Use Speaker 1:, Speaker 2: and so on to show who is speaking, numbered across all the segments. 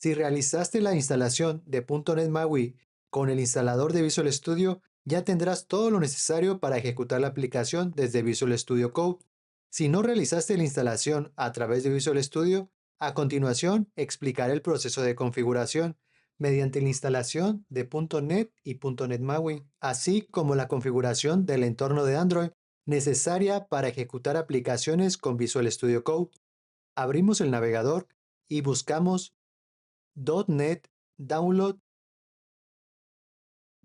Speaker 1: Si realizaste la instalación de .NET MAUI con el instalador de Visual Studio, ya tendrás todo lo necesario para ejecutar la aplicación desde Visual Studio Code. Si no realizaste la instalación a través de Visual Studio, a continuación explicaré el proceso de configuración mediante la instalación de .NET y .NET MAUI, así como la configuración del entorno de Android necesaria para ejecutar aplicaciones con Visual Studio Code. Abrimos el navegador y buscamos .NET Download.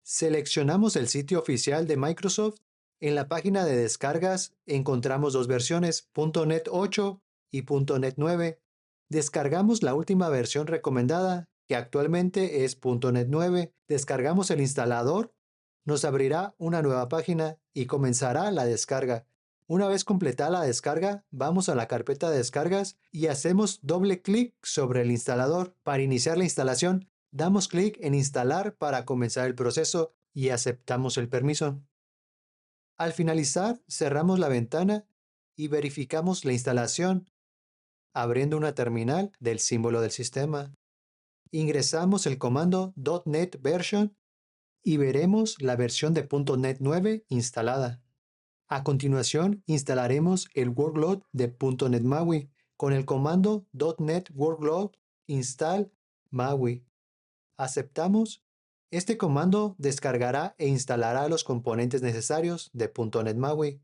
Speaker 1: Seleccionamos el sitio oficial de Microsoft. En la página de descargas encontramos dos versiones, .NET 8 y .NET 9. Descargamos la última versión recomendada, que actualmente es .NET 9. Descargamos el instalador, nos abrirá una nueva página y comenzará la descarga. Una vez completada la descarga, vamos a la carpeta de descargas y hacemos doble clic sobre el instalador. Para iniciar la instalación, damos clic en Instalar para comenzar el proceso y aceptamos el permiso. Al finalizar, cerramos la ventana y verificamos la instalación, abriendo una terminal del símbolo del sistema. Ingresamos el comando .NET Version y veremos la versión de .NET 9 instalada. A continuación, instalaremos el workload de .NET MAUI con el comando .NET Workload install MAUI. Aceptamos. Este comando descargará e instalará los componentes necesarios de .NET MAUI.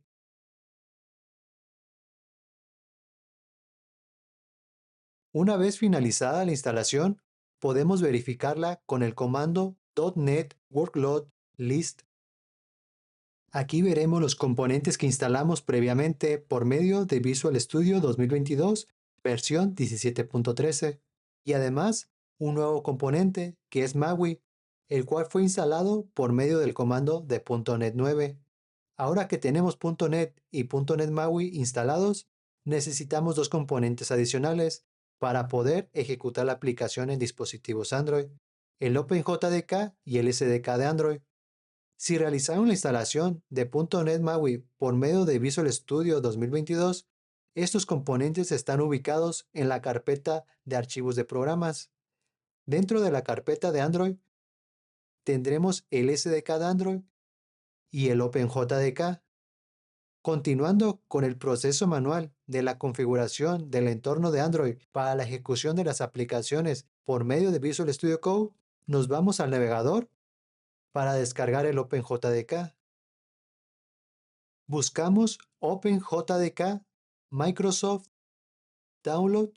Speaker 1: Una vez finalizada la instalación, podemos verificarla con el comando .NET Workload List. Aquí veremos los componentes que instalamos previamente por medio de Visual Studio 2022, versión 17.13, y además un nuevo componente que es MAUI, el cual fue instalado por medio del comando de .NET 9. Ahora que tenemos .NET y .NET MAUI instalados, necesitamos dos componentes adicionales para poder ejecutar la aplicación en dispositivos Android, el OpenJDK y el SDK de Android. Si realizaron la instalación de .NET MAUI por medio de Visual Studio 2022, estos componentes están ubicados en la carpeta de archivos de programas. Dentro de la carpeta de Android tendremos el SDK de Android y el OpenJDK. Continuando con el proceso manual de la configuración del entorno de Android para la ejecución de las aplicaciones por medio de Visual Studio Code, nos vamos al navegador para descargar el OpenJDK. Buscamos OpenJDK Microsoft Download.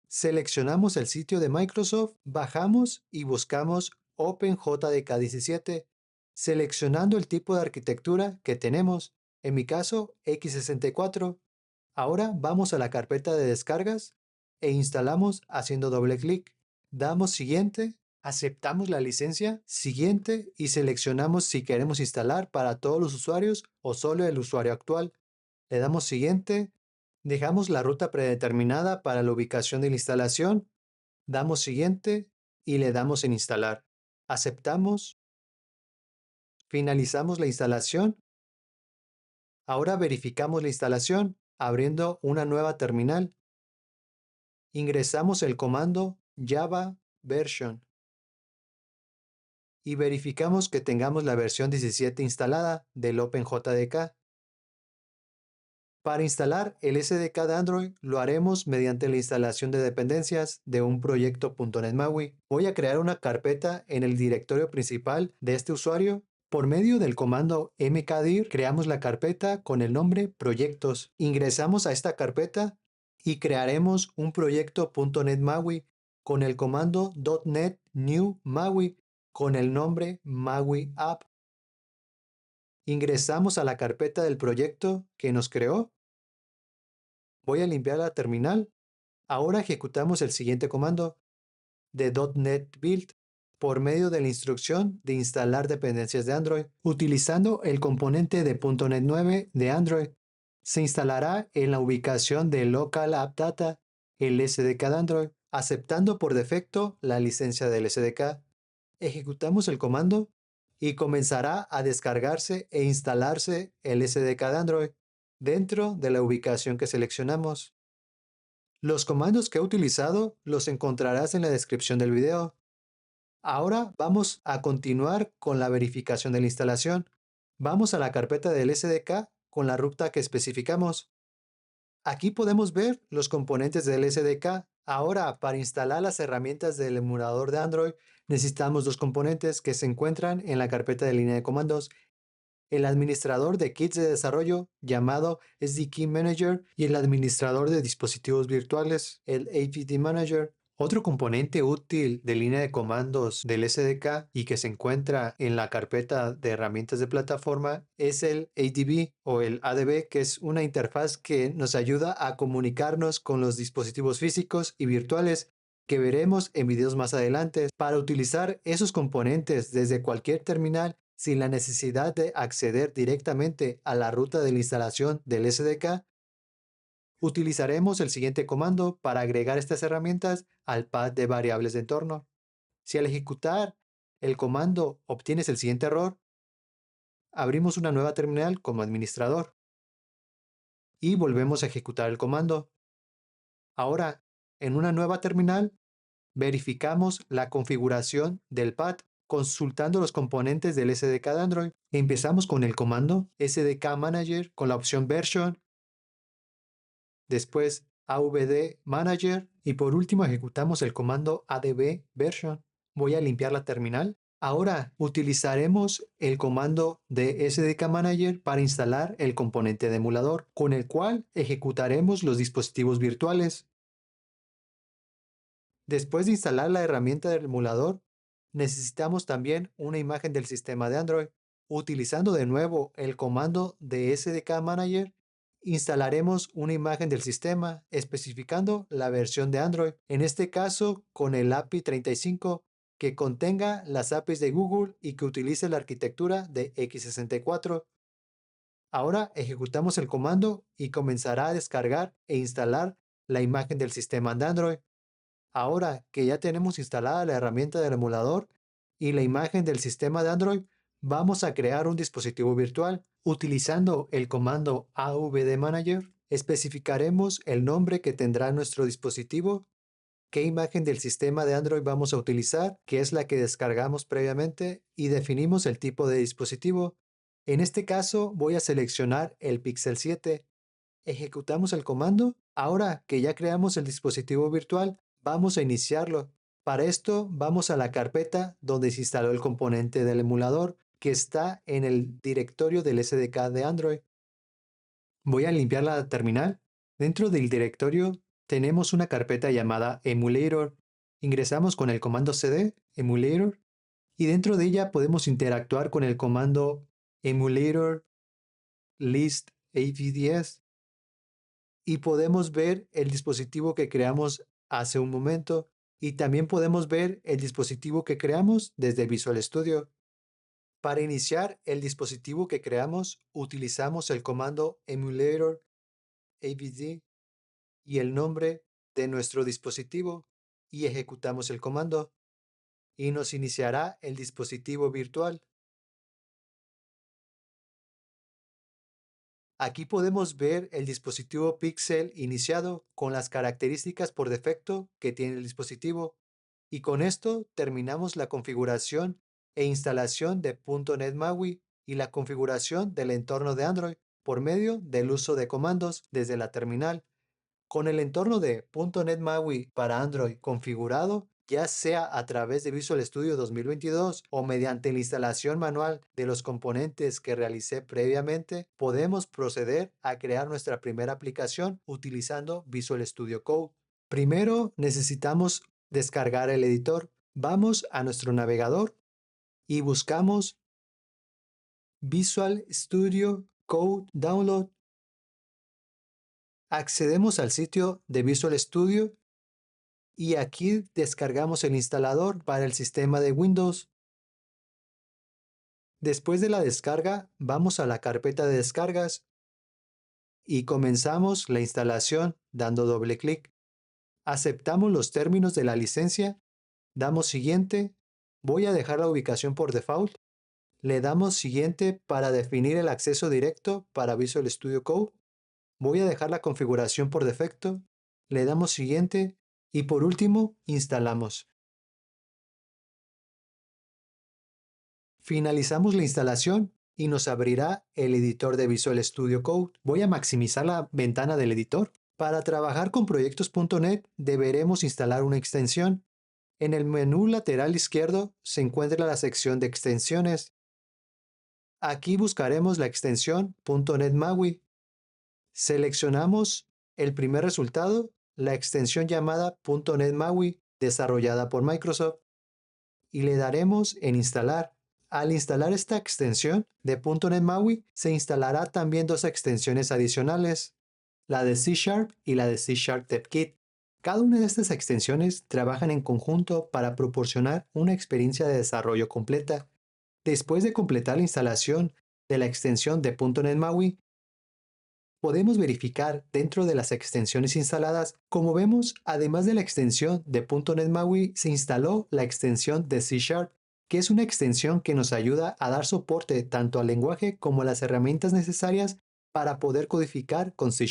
Speaker 1: Seleccionamos el sitio de Microsoft, bajamos y buscamos OpenJDK 17, seleccionando el tipo de arquitectura que tenemos, en mi caso x64. Ahora vamos a la carpeta de descargas e instalamos haciendo doble clic. Damos siguiente, aceptamos la licencia, siguiente y seleccionamos si queremos instalar para todos los usuarios o solo el usuario actual. Le damos siguiente, dejamos la ruta predeterminada para la ubicación de la instalación, damos siguiente y le damos en instalar. Aceptamos, finalizamos la instalación. Ahora verificamos la instalación abriendo una nueva terminal. Ingresamos el comando Java version y verificamos que tengamos la versión 17 instalada del OpenJDK. Para instalar el SDK de Android lo haremos mediante la instalación de dependencias de un proyecto .NET MAUI. Voy a crear una carpeta en el directorio principal de este usuario. Por medio del comando mkdir creamos la carpeta con el nombre proyectos. Ingresamos a esta carpeta y crearemos un proyecto .NET MAUI con el comando .NET New MAUI con el nombre MAUI App. Ingresamos a la carpeta del proyecto que nos creó. Voy a limpiar la terminal. Ahora ejecutamos el siguiente comando de .NET Build por medio de la instrucción de instalar dependencias de Android, utilizando el componente de .NET 9 de Android. Se instalará en la ubicación de Local App Data, el SDK de Android, aceptando por defecto la licencia del SDK. Ejecutamos el comando y comenzará a descargarse e instalarse el SDK de Android dentro de la ubicación que seleccionamos. Los comandos que he utilizado los encontrarás en la descripción del video. Ahora vamos a continuar con la verificación de la instalación. Vamos a la carpeta del SDK con la ruta que especificamos. Aquí podemos ver los componentes del SDK. Ahora, para instalar las herramientas del emulador de Android, necesitamos dos componentes que se encuentran en la carpeta de línea de comandos: el administrador de kits de desarrollo llamado SDK Manager y el administrador de dispositivos virtuales, el APD Manager. Otro componente útil de línea de comandos del SDK y que se encuentra en la carpeta de herramientas de plataforma es el ADB o el ADB, que es una interfaz que nos ayuda a comunicarnos con los dispositivos físicos y virtuales que veremos en videos más adelante. Para utilizar esos componentes desde cualquier terminal sin la necesidad de acceder directamente a la ruta de la instalación del SDK, utilizaremos el siguiente comando para agregar estas herramientas al pad de variables de entorno. Si al ejecutar el comando obtienes el siguiente error, abrimos una nueva terminal como administrador y volvemos a ejecutar el comando. Ahora, en una nueva terminal, verificamos la configuración del pad consultando los componentes del SDK de Android. Empezamos con el comando SDK Manager con la opción Version, después AVD Manager y por último ejecutamos el comando ADB Version. Voy a limpiar la terminal. Ahora utilizaremos el comando de SDK Manager para instalar el componente de emulador, con el cual ejecutaremos los dispositivos virtuales. Después de instalar la herramienta del emulador, necesitamos también una imagen del sistema de Android. Utilizando de nuevo el comando de SDK Manager, instalaremos una imagen del sistema especificando la versión de Android, en este caso con el API 35, que contenga las APIs de Google y que utilice la arquitectura de x64. Ahora ejecutamos el comando y comenzará a descargar e instalar la imagen del sistema de Android. Ahora que ya tenemos instalada la herramienta del emulador y la imagen del sistema de Android, vamos a crear un dispositivo virtual. Utilizando el comando AVD Manager, especificaremos el nombre que tendrá nuestro dispositivo, qué imagen del sistema de Android vamos a utilizar, que es la que descargamos previamente, y definimos el tipo de dispositivo. En este caso voy a seleccionar el Pixel 7. Ejecutamos el comando. Ahora que ya creamos el dispositivo virtual, vamos a iniciarlo. Para esto vamos a la carpeta donde se instaló el componente del emulador, que está en el directorio del SDK de Android. Voy a limpiar la terminal. Dentro del directorio tenemos una carpeta llamada Emulator. Ingresamos con el comando cd emulator y dentro de ella podemos interactuar con el comando emulator list avds y podemos ver el dispositivo que creamos hace un momento y también podemos ver el dispositivo que creamos desde Visual Studio. Para iniciar el dispositivo que creamos, utilizamos el comando emulator avd y el nombre de nuestro dispositivo y ejecutamos el comando y nos iniciará el dispositivo virtual. Aquí podemos ver el dispositivo Pixel iniciado con las características por defecto que tiene el dispositivo. Y con esto terminamos la configuración e instalación de .NET MAUI y la configuración del entorno de Android por medio del uso de comandos desde la terminal. Con el entorno de .NET MAUI para Android configurado, ya sea a través de Visual Studio 2022 o mediante la instalación manual de los componentes que realicé previamente, podemos proceder a crear nuestra primera aplicación utilizando Visual Studio Code. Primero necesitamos descargar el editor. Vamos a nuestro navegador y buscamos Visual Studio Code Download. Accedemos al sitio de Visual Studio y aquí descargamos el instalador para el sistema de Windows. Después de la descarga, vamos a la carpeta de descargas y comenzamos la instalación dando doble clic. Aceptamos los términos de la licencia, damos siguiente, voy a dejar la ubicación por default, le damos siguiente para definir el acceso directo para Visual Studio Code, voy a dejar la configuración por defecto le damos siguiente y por último instalamos. Finalizamos la instalación y nos abrirá el editor de Visual Studio Code. Voy a maximizar la ventana del editor. Para trabajar con proyectos.NET deberemos instalar una extensión. En el menú lateral izquierdo se encuentra la sección de extensiones. Aquí buscaremos la extensión .NET MAUI. Seleccionamos el primer resultado, la extensión llamada .NET MAUI, desarrollada por Microsoft, y le daremos en instalar. Al instalar esta extensión de .NET MAUI, se instalará también dos extensiones adicionales, la de C# y la de C# DevKit. Cada una de estas extensiones trabajan en conjunto para proporcionar una experiencia de desarrollo completa. Después de completar la instalación de la extensión de .NET MAUI, podemos verificar dentro de las extensiones instaladas. Como vemos, además de la extensión de .NET MAUI, se instaló la extensión de C#, que es una extensión que nos ayuda a dar soporte tanto al lenguaje como a las herramientas necesarias para poder codificar con C#.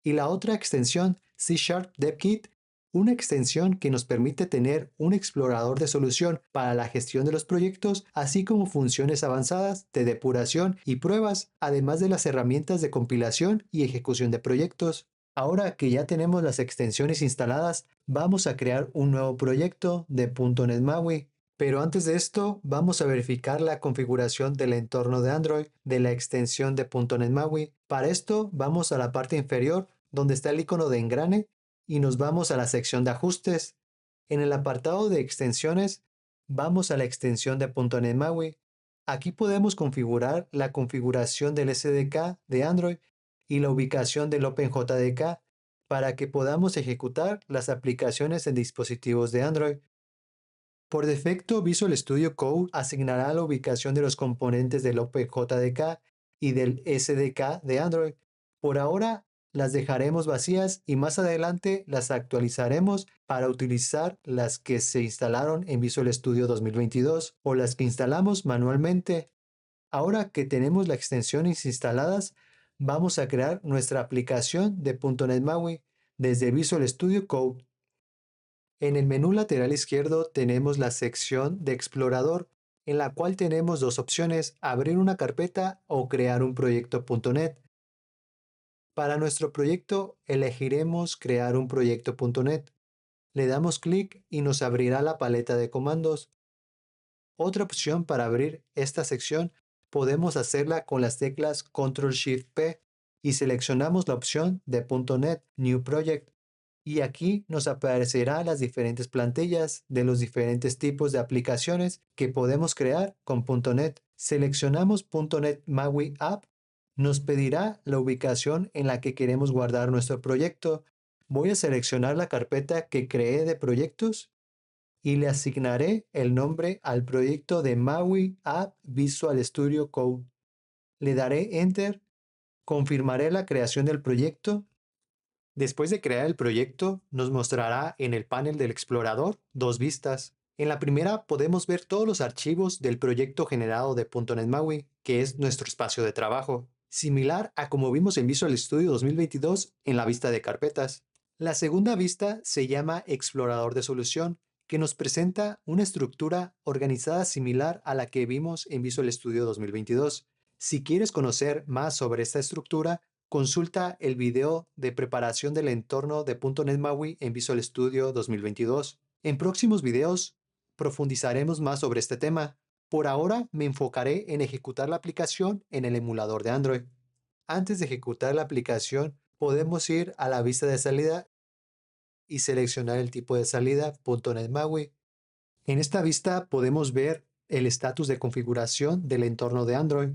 Speaker 1: Y la otra extensión, C# DevKit, una extensión que nos permite tener un explorador de solución para la gestión de los proyectos, así como funciones avanzadas de depuración y pruebas, además de las herramientas de compilación y ejecución de proyectos. Ahora que ya tenemos las extensiones instaladas, vamos a crear un nuevo proyecto de .NET MAUI. Pero antes de esto, vamos a verificar la configuración del entorno de Android de la extensión de .NET MAUI. Para esto, vamos a la parte inferior donde está el icono de engrane y nos vamos a la sección de ajustes. En el apartado de extensiones, vamos a la extensión de .NET MAUI. Aquí podemos configurar la configuración del SDK de Android y la ubicación del OpenJDK para que podamos ejecutar las aplicaciones en dispositivos de Android. Por defecto, Visual Studio Code asignará la ubicación de los componentes del OpenJDK y del SDK de Android. Por ahora, las dejaremos vacías y más adelante las actualizaremos para utilizar las que se instalaron en Visual Studio 2022 o las que instalamos manualmente. Ahora que tenemos las extensiones instaladas, vamos a crear nuestra aplicación de .NET MAUI desde Visual Studio Code. En el menú lateral izquierdo tenemos la sección de explorador, en la cual tenemos dos opciones: abrir una carpeta o crear un proyecto .NET. Para nuestro proyecto elegiremos crear un proyecto .NET. Le damos clic y nos abrirá la paleta de comandos. Otra opción para abrir esta sección podemos hacerla con las teclas Ctrl+Shift+P y seleccionamos la opción de .NET New Project. Y aquí nos aparecerán las diferentes plantillas de los diferentes tipos de aplicaciones que podemos crear con .NET. Seleccionamos .NET MAUI App. Nos pedirá la ubicación en la que queremos guardar nuestro proyecto. Voy a seleccionar la carpeta que creé de proyectos y le asignaré el nombre al proyecto de MAUI App Visual Studio Code. Le daré Enter. Confirmaré la creación del proyecto. Después de crear el proyecto, nos mostrará en el panel del explorador dos vistas. En la primera podemos ver todos los archivos del proyecto generado de .NET MAUI, que es nuestro espacio de trabajo, similar a como vimos en Visual Studio 2022 en la vista de carpetas. La segunda vista se llama Explorador de Solución, que nos presenta una estructura organizada similar a la que vimos en Visual Studio 2022. Si quieres conocer más sobre esta estructura, consulta el video de preparación del entorno de .NET MAUI en Visual Studio 2022. En próximos videos profundizaremos más sobre este tema. Por ahora me enfocaré en ejecutar la aplicación en el emulador de Android. Antes de ejecutar la aplicación, podemos ir a la vista de salida y seleccionar el tipo de salida .NET MAUI. En esta vista podemos ver el estatus de configuración del entorno de Android.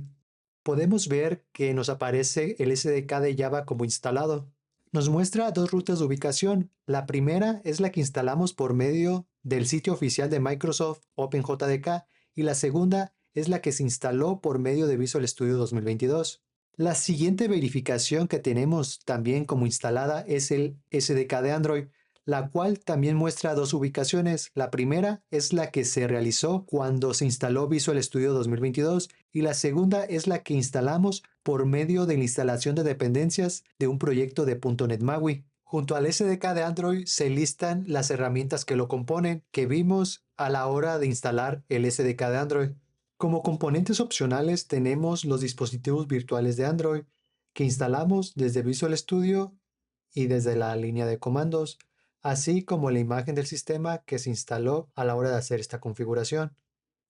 Speaker 1: Podemos ver que nos aparece el SDK de Java como instalado. Nos muestra dos rutas de ubicación. La primera es la que instalamos por medio del sitio oficial de Microsoft OpenJDK y la segunda es la que se instaló por medio de Visual Studio 2022. La siguiente verificación que tenemos también como instalada es el SDK de Android, la cual también muestra dos ubicaciones. La primera es la que se realizó cuando se instaló Visual Studio 2022 y la segunda es la que instalamos por medio de la instalación de dependencias de un proyecto de .NET MAUI. Junto al SDK de Android se listan las herramientas que lo componen, que vimos a la hora de instalar el SDK de Android. Como componentes opcionales tenemos los dispositivos virtuales de Android, que instalamos desde Visual Studio y desde la línea de comandos, así como la imagen del sistema que se instaló a la hora de hacer esta configuración.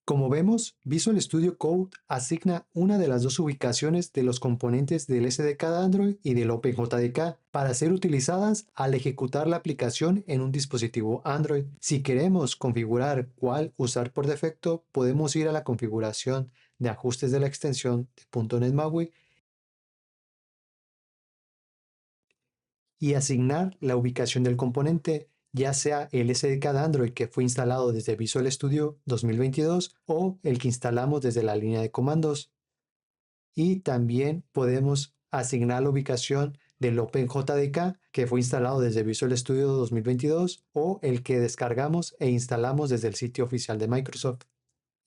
Speaker 1: Como vemos, Visual Studio Code asigna una de las dos ubicaciones de los componentes del SDK de Android y del OpenJDK para ser utilizadas al ejecutar la aplicación en un dispositivo Android. Si queremos configurar cuál usar por defecto, podemos ir a la configuración de ajustes de la extensión de .NET MAUI y asignar la ubicación del componente, ya sea el SDK de Android que fue instalado desde Visual Studio 2022 o el que instalamos desde la línea de comandos. Y también podemos asignar la ubicación del OpenJDK que fue instalado desde Visual Studio 2022 o el que descargamos e instalamos desde el sitio oficial de Microsoft.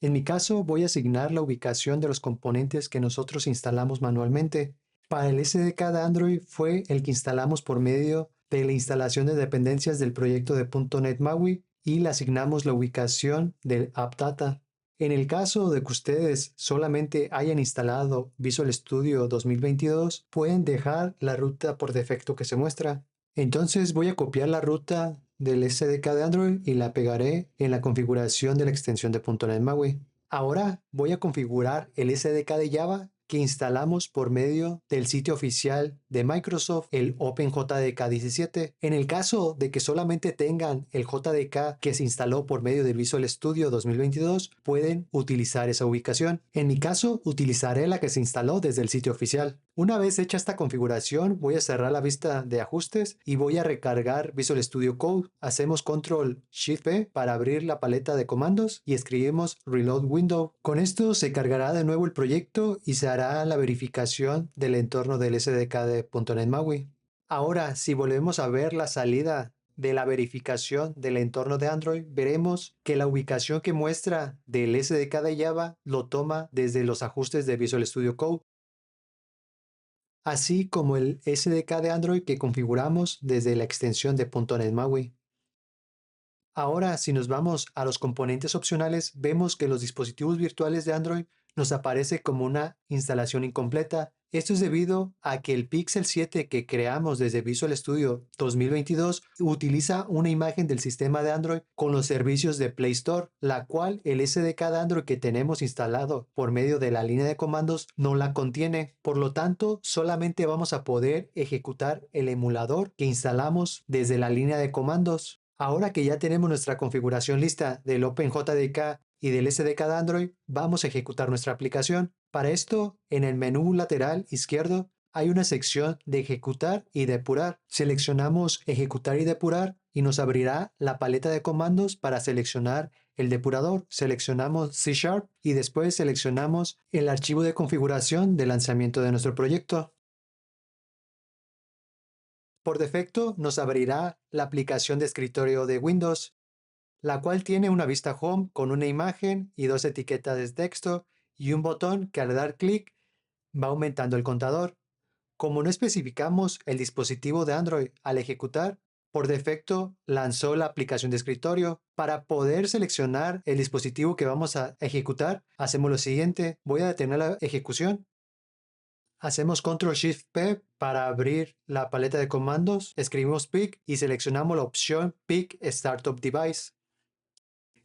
Speaker 1: En mi caso voy a asignar la ubicación de los componentes que nosotros instalamos manualmente. Para el SDK de Android fue el que instalamos por medio de la instalación de dependencias del proyecto de .NET MAUI y le asignamos la ubicación del AppData. En el caso de que ustedes solamente hayan instalado Visual Studio 2022, pueden dejar la ruta por defecto que se muestra. Entonces voy a copiar la ruta del SDK de Android y la pegaré en la configuración de la extensión de .NET MAUI. Ahora voy a configurar el SDK de Java que instalamos por medio del sitio oficial de Microsoft, el OpenJDK 17. En el caso de que solamente tengan el JDK que se instaló por medio de Visual Studio 2022, pueden utilizar esa ubicación. En mi caso, utilizaré la que se instaló desde el sitio oficial. Una vez hecha esta configuración, voy a cerrar la vista de ajustes y voy a recargar Visual Studio Code. Hacemos Control-Shift-P para abrir la paleta de comandos y escribimos Reload Window. Con esto se cargará de nuevo el proyecto y se hará la verificación del entorno del SDK de .NET MAUI. Ahora, si volvemos a ver la salida de la verificación del entorno de Android, veremos que la ubicación que muestra del SDK de Java lo toma desde los ajustes de Visual Studio Code, así como el SDK de Android que configuramos desde la extensión de .NET MAUI. Ahora, si nos vamos a los componentes opcionales, vemos que los dispositivos virtuales de Android nos aparece como una instalación incompleta. Esto es debido a que el Pixel 7 que creamos desde Visual Studio 2022 utiliza una imagen del sistema de Android con los servicios de Play Store, la cual el SDK de Android que tenemos instalado por medio de la línea de comandos no la contiene. Por lo tanto, solamente vamos a poder ejecutar el emulador que instalamos desde la línea de comandos. Ahora que ya tenemos nuestra configuración lista del OpenJDK y del SDK de Android, vamos a ejecutar nuestra aplicación. Para esto, en el menú lateral izquierdo hay una sección de ejecutar y depurar. Seleccionamos ejecutar y depurar y nos abrirá la paleta de comandos para seleccionar el depurador. Seleccionamos C# y después seleccionamos el archivo de configuración de lanzamiento de nuestro proyecto. Por defecto nos abrirá la aplicación de escritorio de Windows, la cual tiene una vista home con una imagen y dos etiquetas de texto y un botón que al dar clic va aumentando el contador. Como no especificamos el dispositivo de Android al ejecutar, por defecto lanzó la aplicación de escritorio. Para poder seleccionar el dispositivo que vamos a ejecutar, hacemos lo siguiente. Voy a detener la ejecución. Hacemos Control-Shift-P para abrir la paleta de comandos, escribimos PIC y seleccionamos la opción PIC Startup Device.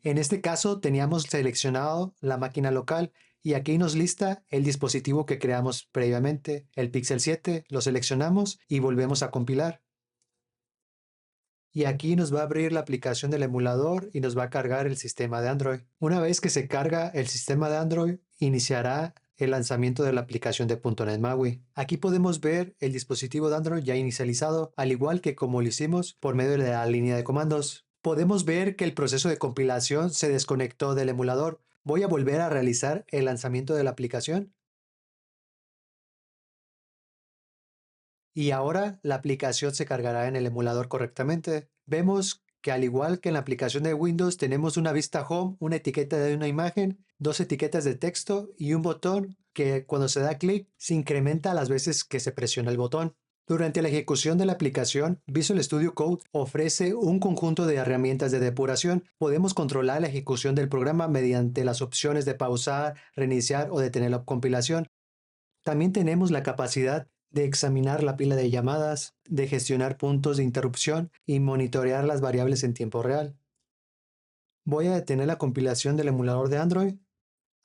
Speaker 1: En este caso teníamos seleccionado la máquina local y aquí nos lista el dispositivo que creamos previamente, el Pixel 7, lo seleccionamos y volvemos a compilar. Y aquí nos va a abrir la aplicación del emulador y nos va a cargar el sistema de Android. Una vez que se carga el sistema de Android, iniciará el lanzamiento de la aplicación de .NET MAUI. Aquí podemos ver el dispositivo de Android ya inicializado, al igual que como lo hicimos por medio de la línea de comandos. Podemos ver que el proceso de compilación se desconectó del emulador. Voy a volver a realizar el lanzamiento de la aplicación. Y ahora la aplicación se cargará en el emulador correctamente. Vemos que al igual que en la aplicación de Windows tenemos una vista home, una etiqueta de una imagen, dos etiquetas de texto y un botón que cuando se da clic se incrementa las veces que se presiona el botón. Durante la ejecución de la aplicación, Visual Studio Code ofrece un conjunto de herramientas de depuración. Podemos controlar la ejecución del programa mediante las opciones de pausar, reiniciar o detener la compilación. También tenemos la capacidad de examinar la pila de llamadas, de gestionar puntos de interrupción y monitorear las variables en tiempo real. Voy a detener la compilación del emulador de Android.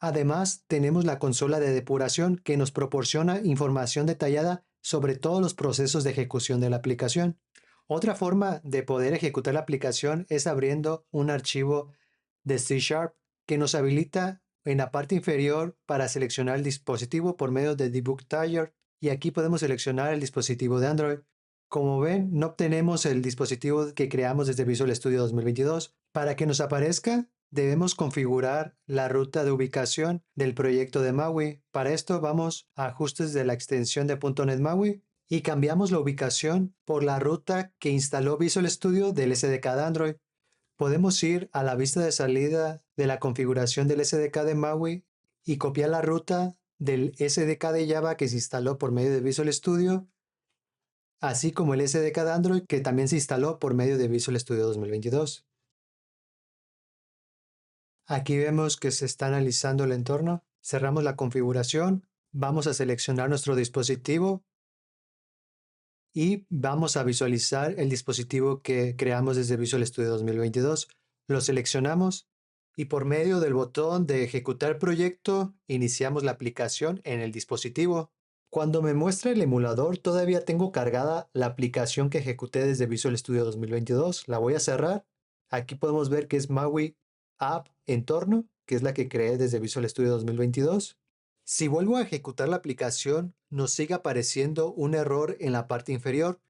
Speaker 1: Además, tenemos la consola de depuración que nos proporciona información detallada sobre todos los procesos de ejecución de la aplicación. Otra forma de poder ejecutar la aplicación es abriendo un archivo de C# que nos habilita en la parte inferior para seleccionar el dispositivo por medio de Debug Tier, y aquí podemos seleccionar el dispositivo de Android. Como ven, no obtenemos el dispositivo que creamos desde Visual Studio 2022. Para que nos aparezca, debemos configurar la ruta de ubicación del proyecto de MAUI. Para esto vamos a ajustes de la extensión de .NET MAUI y cambiamos la ubicación por la ruta que instaló Visual Studio del SDK de Android. Podemos ir a la vista de salida de la configuración del SDK de MAUI y copiar la ruta del SDK de Java que se instaló por medio de Visual Studio, así como el SDK de Android que también se instaló por medio de Visual Studio 2022. Aquí vemos que se está analizando el entorno. Cerramos la configuración, vamos a seleccionar nuestro dispositivo y vamos a visualizar el dispositivo que creamos desde Visual Studio 2022. Lo seleccionamos y por medio del botón de ejecutar proyecto iniciamos la aplicación en el dispositivo. Cuando me muestra el emulador todavía tengo cargada la aplicación que ejecuté desde Visual Studio 2022. La voy a cerrar. Aquí podemos ver que es MAUI App Entorno, que es la que creé desde Visual Studio 2022. Si vuelvo a ejecutar la aplicación, nos sigue apareciendo un error en la parte inferior.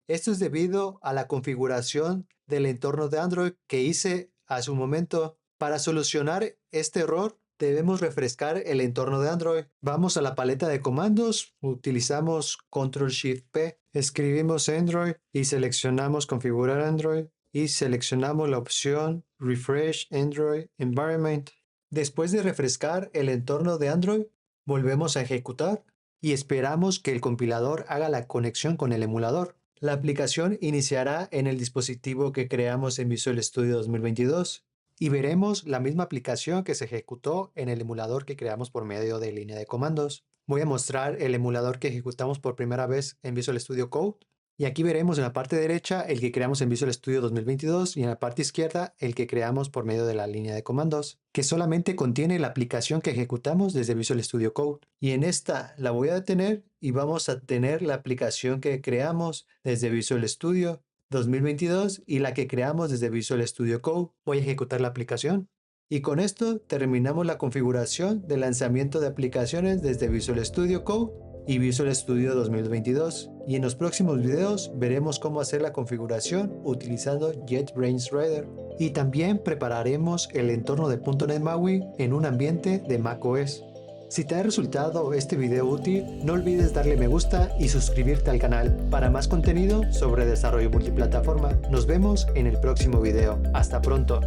Speaker 1: Esto es debido a la configuración del entorno de Android que hice hace un momento. Para solucionar este error, debemos refrescar el entorno de Android. Vamos a la paleta de comandos, utilizamos Ctrl+Shift+P, escribimos Android y seleccionamos Configurar Android y seleccionamos la opción Refresh Android Environment. Después de refrescar el entorno de Android, volvemos a ejecutar y esperamos que el compilador haga la conexión con el emulador. La aplicación iniciará en el dispositivo que creamos en Visual Studio 2022 y veremos la misma aplicación que se ejecutó en el emulador que creamos por medio de línea de comandos. Voy a mostrar el emulador que ejecutamos por primera vez en Visual Studio Code. Y aquí veremos en la parte derecha el que creamos en Visual Studio 2022 y en la parte izquierda el que creamos por medio de la línea de comandos, que solamente contiene la aplicación que ejecutamos desde Visual Studio Code. Y en esta la voy a detener y vamos a tener la aplicación que creamos desde Visual Studio 2022 y la que creamos desde Visual Studio Code. Voy a ejecutar la aplicación. Y con esto terminamos la configuración de lanzamiento de aplicaciones desde Visual Studio Code y Visual Studio 2022. Y en los próximos videos veremos cómo hacer la configuración utilizando JetBrains Rider. Y también prepararemos el entorno de .NET MAUI en un ambiente de macOS. Si te ha resultado este video útil, no olvides darle me gusta y suscribirte al canal para más contenido sobre desarrollo multiplataforma. Nos vemos en el próximo video. Hasta pronto.